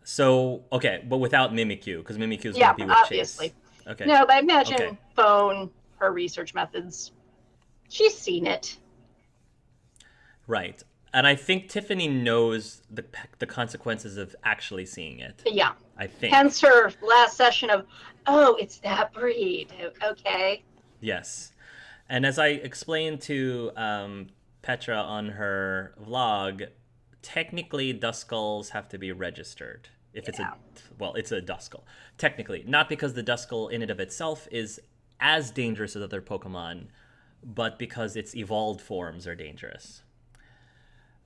So, okay, but without Mimikyu, because Mimikyu is Yeah, going to be with obviously. Chase. Okay. No, but I imagine Okay. phone, her research methods. She's seen it. Right. And I think Tiffany knows the consequences of actually seeing it. Yeah. I think. Hence her last session of, oh, it's that breed. Okay. Yes. And as I explained to Petra on her vlog, technically Duskulls have to be registered. If it's it's a Duskull. Technically. Not because the Duskull in and of itself is as dangerous as other Pokemon, but because its evolved forms are dangerous.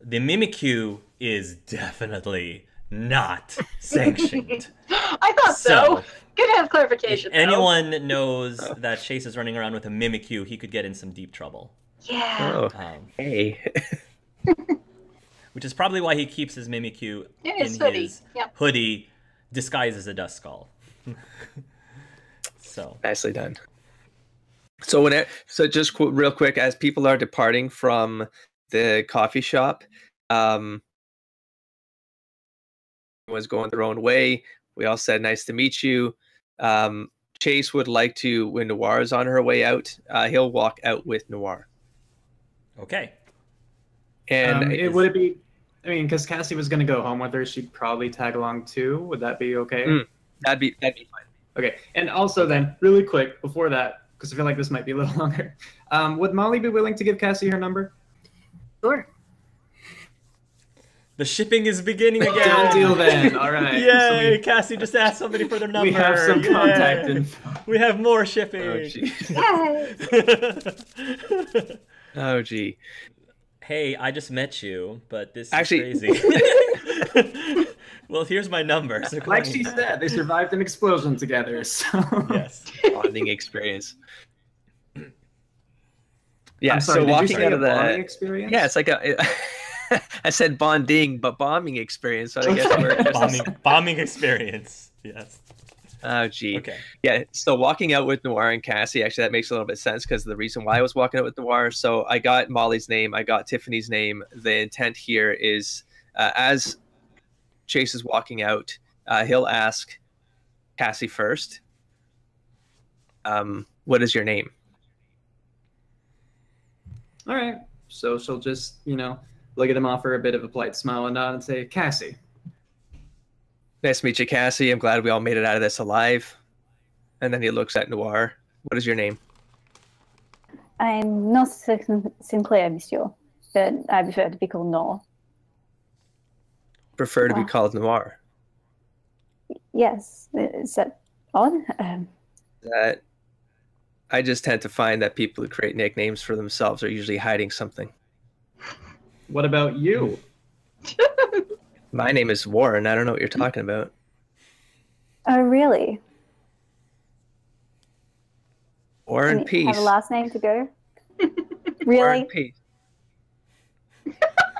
The Mimikyu is definitely not sanctioned. I thought so. Good to have clarification. If anyone knows that Chase is running around with a Mimikyu, he could get in some deep trouble. Yeah. Oh, hey. Which is probably why he keeps his Mimikyu In in his hoodie. his Yep. hoodie, disguised as a Duskull. So Nicely done. So just real quick, as people are departing from the coffee shop, was going their own way. We all said, "Nice to meet you." Chase would like to, when Noir is on her way out, he'll walk out with Noir. okay. And would it be? I mean, because Cassie was going to go home with her, she'd probably tag along too. Would that be okay? that'd be fine. Okay. And also, then, really quick before that, because I feel like this might be a little longer. Would Molly be willing to give Cassie her number? Sure. The shipping is beginning again. Done deal then. All right. Yay! So Cassie just asked somebody for their number. we have some Yay. contact info. We have more Oh, shipping. gee. Yay. Oh, gee. Hey, I just met you, but this Actually- is crazy. Well, here's my number. So Like she said, they survived an explosion together. So yes. Bonding experience. Yeah, I'm sorry, so did you walking say out a of the bonding experience? Yeah, it's like I said bonding, but bombing experience. So I guess we're just bombing experience. Yes. Oh, gee. Okay. Yeah, so walking out with Noir and Cassie, actually, that makes a little bit of sense because the reason why I was walking out with Noir. So I got Molly's name, I got Tiffany's name. The intent here is as Chase is walking out, he'll ask Cassie first, what is your name? All right. So she'll just, look at him, offer a bit of a polite smile and nod and say, Cassie. Nice to meet you, Cassie. I'm glad we all made it out of this alive. And then he looks at Noir. What is your name? I'm not Sinclair, monsieur, but I prefer to be called Noor. Prefer to be Wow. called Noir. Yes, is that odd? That I just tend to find that people who create nicknames for themselves are usually hiding something. What about you? My name is Warren. I don't know what you're talking about. Oh, really? War and And you have peace. a last name to go? War Really? and peace.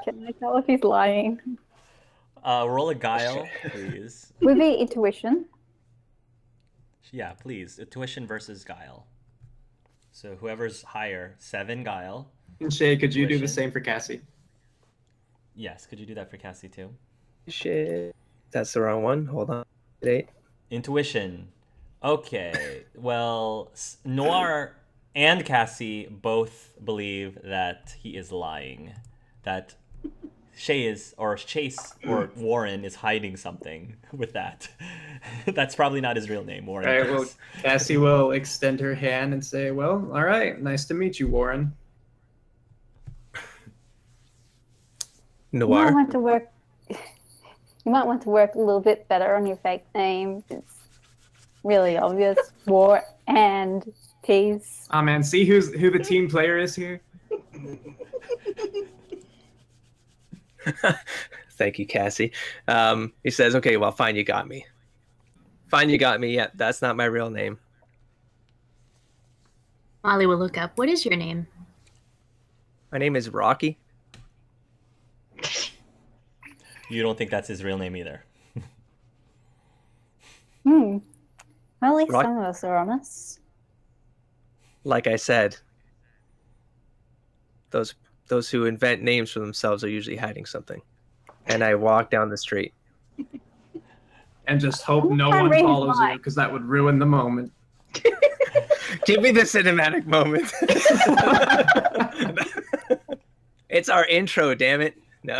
Can I tell if he's lying? Roll a guile, please. Would be intuition. Yeah, please. Tuition versus guile. So whoever's higher, 7 guile. And Shay, could you do the Tuition. same for Cassie? Yes, could you do that for Cassie too? Shit. That's the wrong one. Hold on. 8. Intuition. Okay. Well, Noir and Cassie both believe that he is lying. That Chase or Warren is hiding something with that. That's probably not his real name, Warren. All right, well, is. Cassie will extend her hand and say, well, all right, nice to meet you, Warren. You might Noir. want to work. You might want to work a little bit better on your fake name. It's really obvious. War and peace. Oh man, see who the team player is here? Thank you, Cassie. He says, okay, well, fine, you got me. Fine, you got me. Yeah, that's not my real name. Molly will look up. What is your name? My name is Rocky. You don't think that's his real name either. Well, at least Right. some of us are honest. Like I said, those those who invent names for themselves are usually hiding something. And I walk down the street. And just hope no Try and one read his follows you, mind. because that would ruin the moment. Give me the cinematic moment. It's our intro, damn it. No.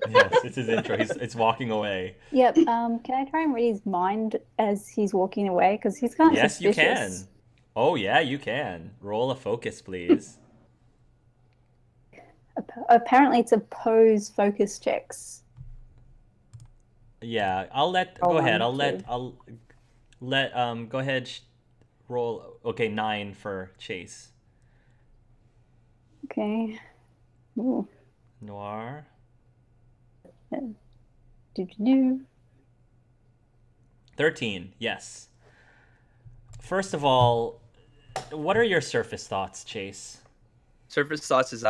Yes, it's his intro. It's walking away. Yep. Can I try and read his mind as he's walking away? Because he's kind of Yes, you can. suspicious. Oh yeah, you can. Roll a focus, please. Apparently, it's opposed focus checks. Yeah, I'll let. Oh, Go ahead. one, two. I'll let. Go ahead. Roll. Okay, 9 for Chase. Okay. Ooh. Noir. Do. 13. Yes. First of all, what are your surface thoughts, Chase? Surface thoughts is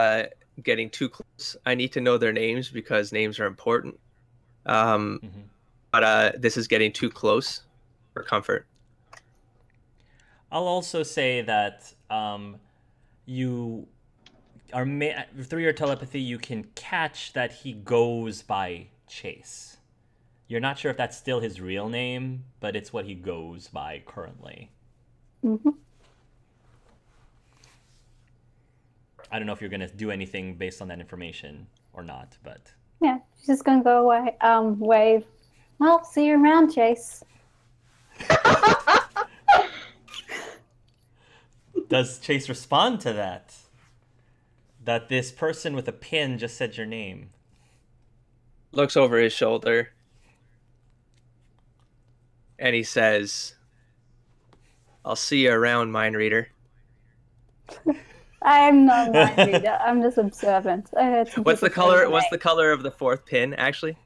getting too close. I need to know their names because names are important. But this is getting too close for comfort. I'll also say that you are through your telepathy, you can catch that he goes by Chase. You're not sure if that's still his real name, but it's what he goes by currently. Mm-hmm. I don't know if you're gonna do anything based on that information or not, but Yeah, she's just gonna go away. Wave. Well, see you around, Chase. does Chase respond to that? That this person with a pin just said your name. Looks over his shoulder. And he says, I'll see you around, mind reader. I'm not a mind reader. I'm just observant. I heard some What's the people color? say What's that. the color of the fourth pin? Actually,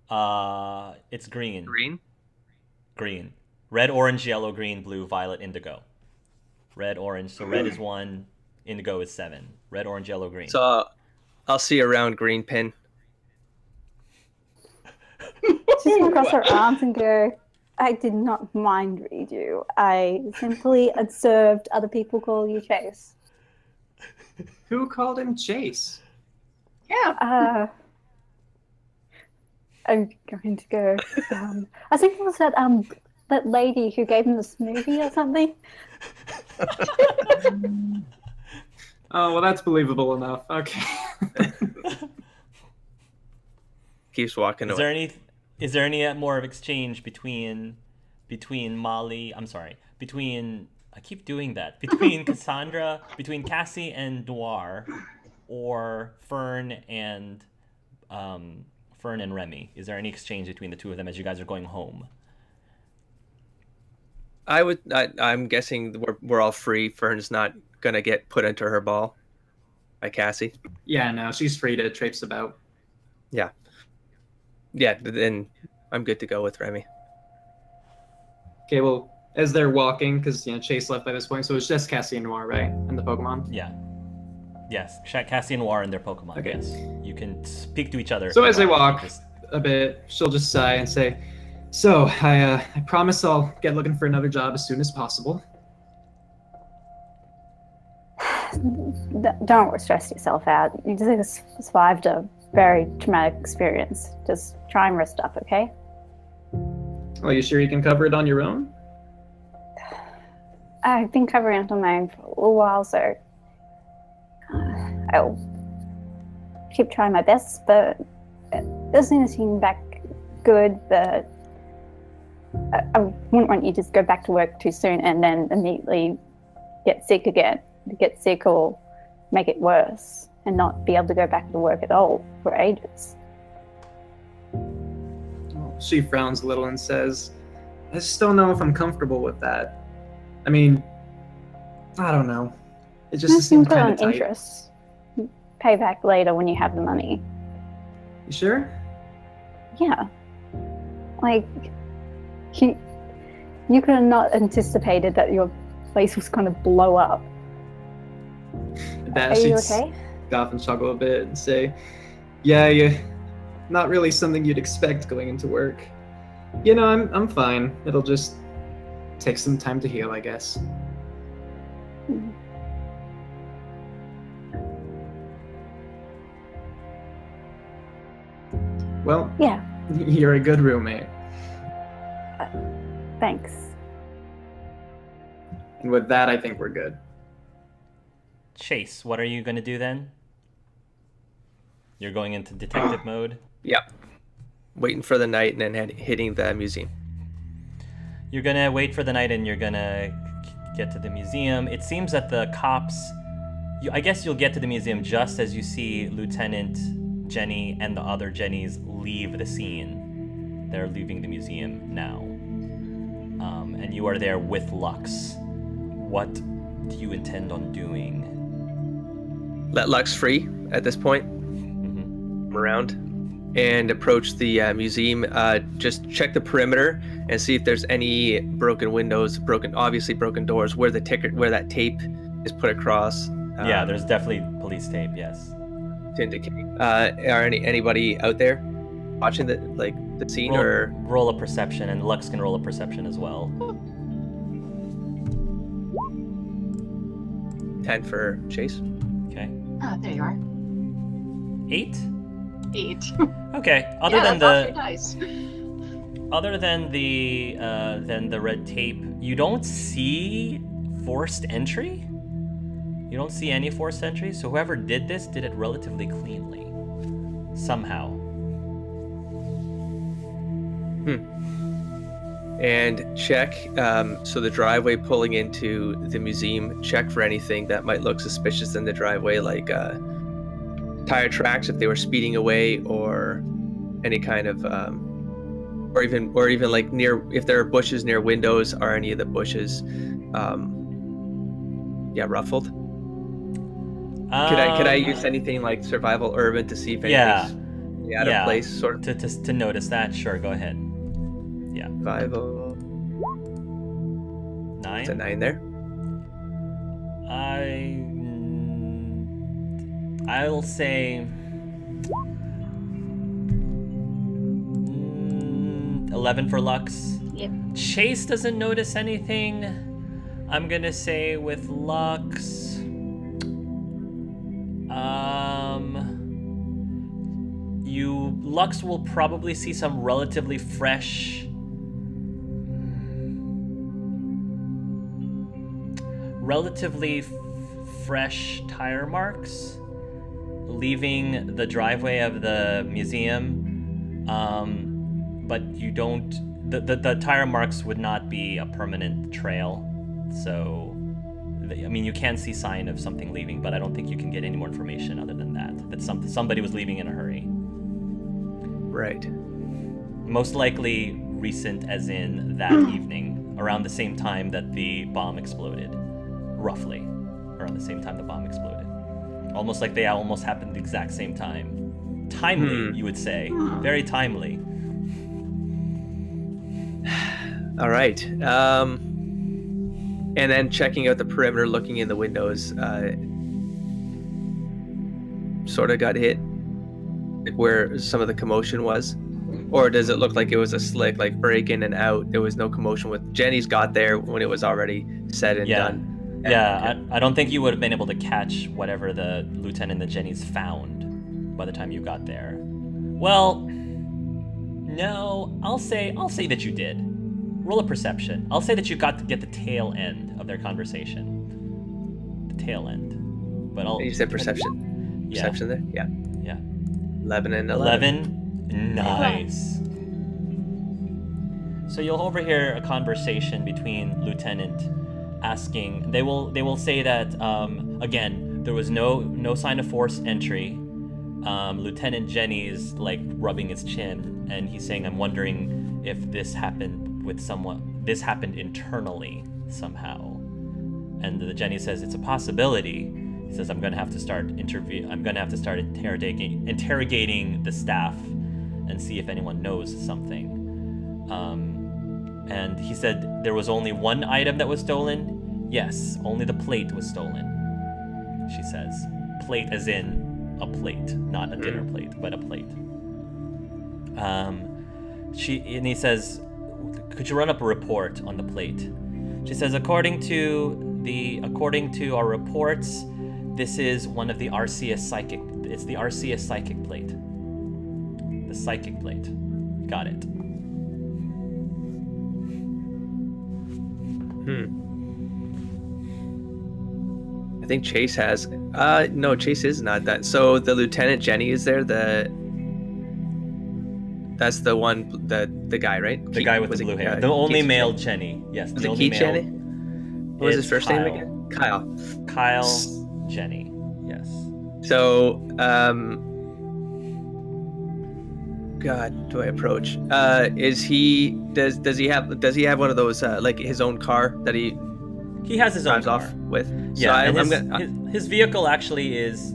It's green. green. Green. Red, orange, yellow, green, blue, violet, indigo. Red, orange. So red is 1, indigo is 7. Red, orange, yellow, green. So I'll see you around, green pin. She's gonna cross her arms and go, I did not mind read you. I simply observed other people call you Chase. Who called him Chase? Yeah. I'm going to go. I think it was that lady who gave him the smoothie or something. Oh, well, that's believable enough. Okay. Keeps walking away. Is there any more of exchange between Molly? I'm sorry. I keep doing that. Between Cassandra, between Cassie and Noir, or Fern and Remy? Is there any exchange between the two of them as you guys are going home? I'm guessing we're all free. Fern's not gonna get put into her ball by Cassie. Yeah, no, she's free to traipse about. Yeah, then I'm good to go with Remy. Okay, well, as they're walking, because Chase left by this point, so it's just Cassie and Noir, right? And the Pokemon? Yeah. Yes, Cassie and Noir and their Pokemon. Okay. Yes, you can speak to each other. So if as you they want. walk a bit, she'll just sigh and say, so, I promise I'll get looking for another job as soon as possible. Don't stress yourself out. You just survived a very traumatic experience. Just try and rest up, okay? Well, you sure you can cover it on your own? I've been covering it on my own for a little while, so I'll keep trying my best, but it doesn't seem back good, but I wouldn't want you to just go back to work too soon and then immediately get sick again. Get sick or make it worse and not be able to go back to work at all for ages. She frowns a little and says, I just don't know if I'm comfortable with that. I mean, I don't know. It just seems put kind on of tight. interest. Pay back later when you have the money. You sure? Yeah. Like, you could have not anticipated that your place was going to blow up. That Are you she'd okay? scoff and chuckle a bit and say, yeah, not really something you'd expect going into work. I'm fine. It'll just take some time to heal, I guess. Well, Yeah, you're a good roommate. thanks. And with that, I think we're good. Chase, what are you going to do then? You're going into detective mode? Yep. Waiting for the night and then hitting the museum. You're going to wait for the night and you're going to get to the museum. It seems that the cops... I guess you'll get to the museum just as you see Lieutenant Jenny and the other Jennies leave the scene. They're leaving the museum now. And you are there with Lux. What do you intend on doing? Let Lux free at this point. Around and approach the museum. Just check the perimeter and see if there's any broken windows, obviously broken doors, where that tape is put across. Yeah, there's definitely police tape. Yes. To indicate. Are anybody out there watching the scene? Roll a perception, and Lux can roll a perception as well. 10 for Chase. Okay. Oh, there you are. 8. 8. Okay. Other than nice. Other than the red tape, you don't see forced entry. You don't see any forced entry. So whoever did this did it relatively cleanly, somehow. And check. So the driveway pulling into the museum. Check for anything that might look suspicious in the driveway, like tire tracks if they were speeding away, or any kind of, or even like near, if there are bushes near windows, are any of the bushes, ruffled? Could I use anything like survival urban to see if anything's out of place, sort of? To notice that? Sure, go ahead. Yeah. 5 9. It's a 9 there. I'll say 11 for Lux. Yep. Chase doesn't notice anything. I'm gonna say with Lux, Lux will probably see some relatively fresh tire marks leaving the driveway of the museum, but you don't. The tire marks would not be a permanent trail, so I mean you can see sign of something leaving, but I don't think you can get any more information other than that somebody was leaving in a hurry. Right. Most likely recent, as in that evening, around the same time that the bomb exploded. Roughly around the same time the bomb exploded. Almost like they almost happened at the exact same time. Timely, you would say. Very timely. All right. And then checking out the perimeter, looking in the windows, sort of got hit, like where some of the commotion was. Or does it look like it was a slick, like break in and out? There was no commotion with Jenny's got there when it was already said and done. I don't think you would have been able to catch whatever the lieutenant and the Jennies found by the time you got there. Well, no, I'll say that you did. Roll a perception. I'll say that you got to get the tail end of their conversation. The tail end. But you said perception. Yeah. Perception there? Yeah. Yeah. 11 and 11. Nice. So you'll overhear a conversation between Lieutenant asking. They will say that again there was no sign of forced entry. Lieutenant Jenny's like rubbing his chin and he's saying, "I'm wondering if this happened with someone. This happened internally somehow." And the Jenny says it's a possibility. He says, I'm gonna have to start interrogating the staff and see if anyone knows something. And he said there was only one item that was stolen. Yes, only the plate was stolen. She says, plate as in a plate, not a dinner plate, but a plate. He says, could you run up a report on the plate? She says, according to our reports, this is one of the Arceus psychic. It's the Arceus psychic plate. The The psychic plate. Got it. I think Chase has. No, Chase is not that. So the Lieutenant Jenny is there. That's the one. The guy, right? The guy with the blue hair. The only male Jenny. Yes. Was the it only Keith male. Jenny? What was his first Kyle. name again? Kyle. Kyle Jenny. Yes. So, God, do I approach? Does he have one of those like his own car that he has his own drives car. off with? Yeah, so and I'm gonna, his vehicle actually is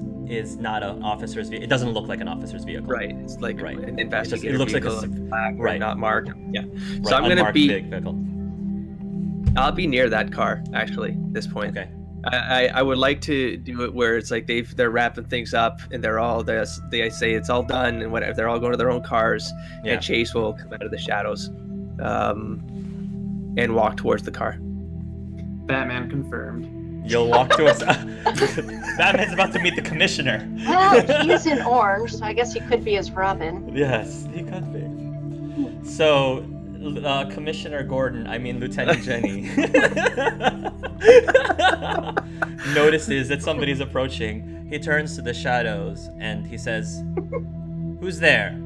not an officer's vehicle. It doesn't look like an officer's vehicle. right. It's like Right. an investigator. It looks like vehicle, a black, right. not marked. Yeah. Right, So I'm gonna unmarked be. vehicle. I'll be near that car actually. At this point. Okay. I would like to do it where it's like they're wrapping things up and they say it's all done and whatever. They're all going to their own cars, Yeah. and Chase will come out of the shadows, and walk towards the car. Batman confirmed. You'll walk to us. Batman's about to meet the commissioner. Well, he's in orange, so I guess he could be as Robin. Yes, he could be. So, Commissioner Gordon, I mean Lieutenant Jenny, notices that somebody's approaching. He turns to the shadows and he says, "Who's there?"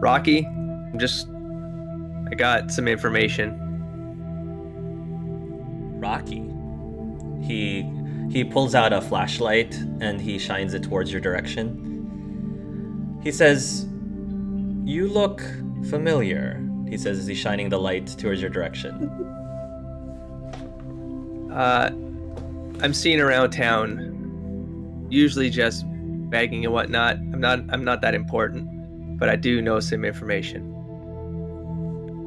Rocky, I got some information. Rocky. He pulls out a flashlight and he shines it towards your direction. He says, "You look familiar," he says as he's shining the light towards your direction. I'm seen around town, usually just begging and whatnot. I'm not that important, but I do know some information.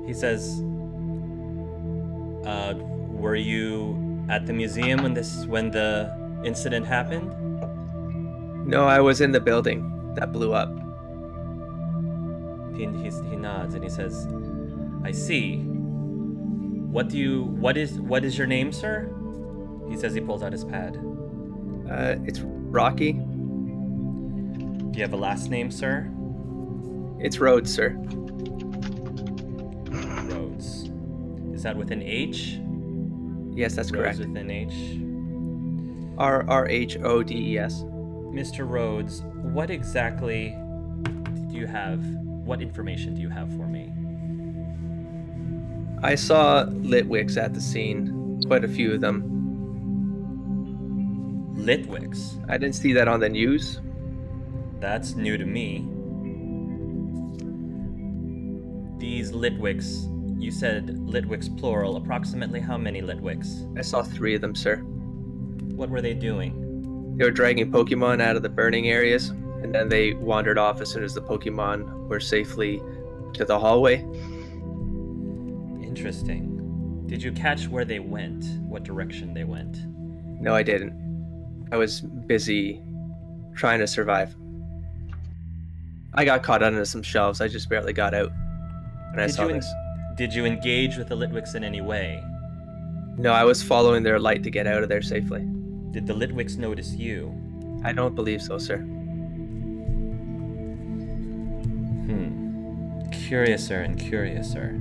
He says, "Were you at the museum when the incident happened?" No, I was in the building that blew up. He nods and he says, "I see. What is your name, sir?" He says he pulls out his pad. It's Rocky. Do you have a last name, sir? It's Rhodes, sir. Rhodes. Is that with an H? Yes, that's Rhodes correct. with an H. Rhodes. Mr. Rhodes, what exactly do you have? What information do you have for me? I saw Litwicks at the scene, quite a few of them. Litwicks. I didn't see that on the news. That's new to me. These Litwicks, you said Litwicks plural. Approximately how many Litwicks? I saw 3 of them, sir. What were they doing? They were dragging Pokemon out of the burning areas, and then they wandered off as soon as the Pokemon were safely to the hallway. Interesting. Did you catch where they went? What direction they went? No, I didn't. I was busy trying to survive. I got caught under some shelves. I just barely got out. And I saw this. Did you engage with the Litwicks in any way? No, I was following their light to get out of there safely. Did the Litwicks notice you? I don't believe so, sir. Curiouser and curiouser.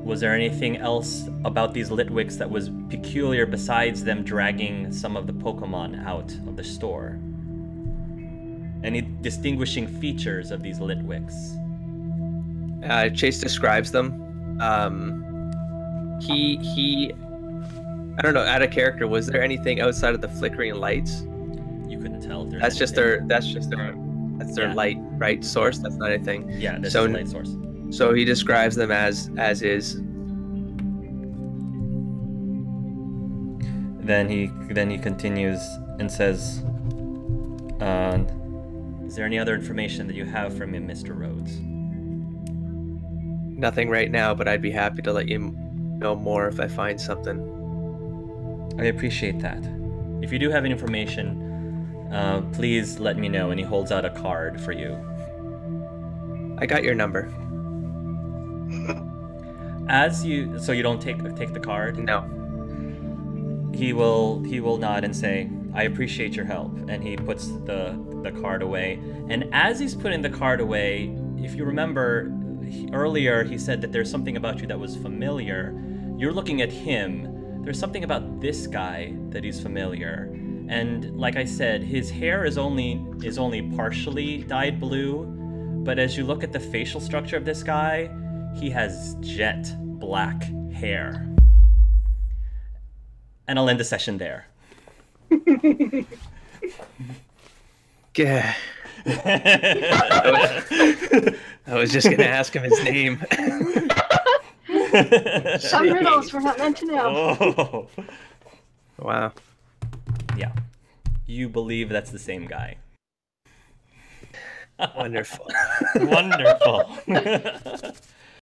Was there anything else about these Litwicks that was peculiar besides them dragging some of the Pokemon out of the store? Any distinguishing features of these Litwicks? Chase describes them. He I don't know, out of character, was there anything outside of the flickering lights? You couldn't tell if there's That's just anything. their Yeah. light, right, source. That's not anything. Yeah, that's So- the light source. So he describes them as is. Then he continues and says, "Is there any other information that you have from him, Mr. Rhodes?" Nothing right now, but I'd be happy to let you know more if I find something. I appreciate that. If you do have any information, please let me know. And he holds out a card for you. I got your number. So you don't take the card? No. he will nod and say, "I appreciate your help," and he puts the card away. And as he's putting the card away, if you remember, earlier he said that there's something about you that was familiar. You're looking at him. There's something about this guy that is familiar. And like I said, his hair is only partially dyed blue, but as you look at the facial structure of this guy, he has jet black hair. And I'll end the session there. Yeah. I was just gonna ask him his name. Some riddles we're not meant to know. Oh. Wow. Yeah. You believe that's the same guy. Wonderful. Wonderful.